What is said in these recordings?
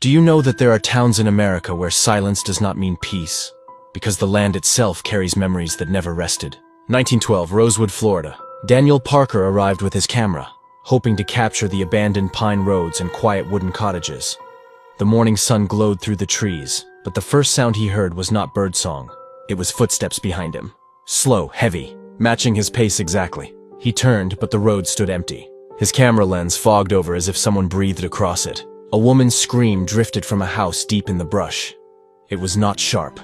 Do you know that there are towns in America where silence does not mean peace, because the land itself carries memories that never rested? 1912, Rosewood, Florida. Daniel Parker arrived with his camera, hoping to capture the abandoned pine roads and quiet wooden cottages. The morning sun glowed through the trees, but the first sound he heard was not birdsong. It was footsteps behind him. Slow, heavy, matching his pace exactly. He turned, but the road stood empty. His camera lens fogged over as if someone breathed across it. A woman's scream drifted from a house deep in the brush. It was not sharp.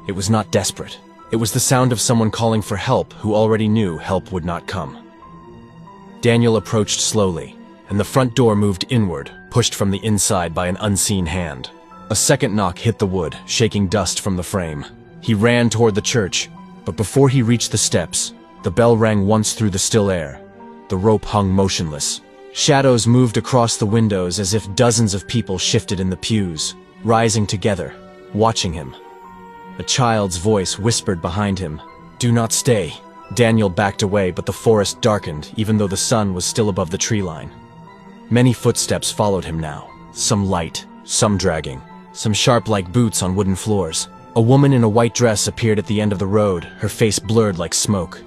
It was not desperate. It was the sound of someone calling for help who already knew help would not come. Daniel approached slowly, and the front door moved inward, pushed from the inside by an unseen hand. A second knock hit the wood, shaking dust from the frame. He ran toward the church, but before he reached the steps, the bell rang once through the still air. The rope hung motionless. Shadows moved across the windows as if dozens of people shifted in the pews, rising together, watching him. A child's voice whispered behind him, "Do not stay." Daniel backed away, but the forest darkened, even though the sun was still above the tree line. Many footsteps followed him now, some light, some dragging, some sharp like boots on wooden floors. A woman in a white dress appeared at the end of the road, her face blurred like smoke.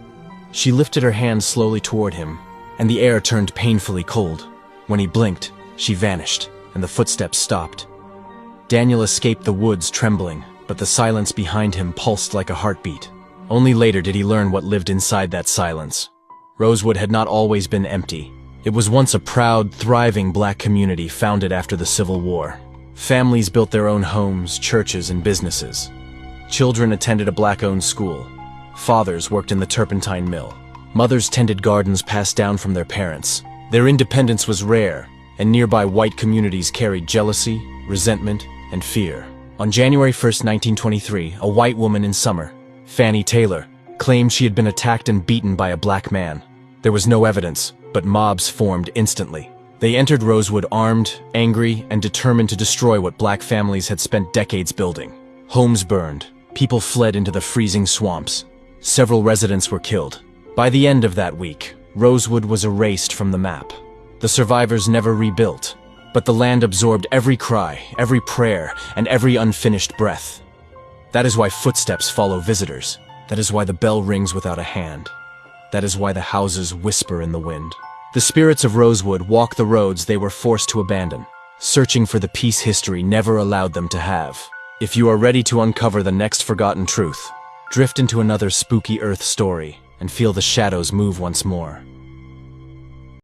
She lifted her hand slowly toward him, and the air turned painfully cold. When he blinked, she vanished, and the footsteps stopped. Daniel escaped the woods trembling, but the silence behind him pulsed like a heartbeat. Only later did he learn what lived inside that silence. Rosewood had not always been empty. It was once a proud, thriving black community founded after the Civil War. Families built their own homes, churches, and businesses. Children attended a black-owned school. Fathers worked in the turpentine mill. Mothers tended gardens passed down from their parents. Their independence was rare, and nearby white communities carried jealousy, resentment, and fear. On January 1st, 1923, a white woman in Summer, Fannie Taylor, claimed she had been attacked and beaten by a black man. There was no evidence, but mobs formed instantly. They entered Rosewood armed, angry, and determined to destroy what black families had spent decades building. Homes burned. People fled into the freezing swamps. Several residents were killed. By the end of that week, Rosewood was erased from the map. The survivors never rebuilt, but the land absorbed every cry, every prayer, and every unfinished breath. That is why footsteps follow visitors. That is why the bell rings without a hand. That is why the houses whisper in the wind. The spirits of Rosewood walk the roads they were forced to abandon, searching for the peace history never allowed them to have. If you are ready to uncover the next forgotten truth, drift into another spooky Earth story and feel the shadows move once more.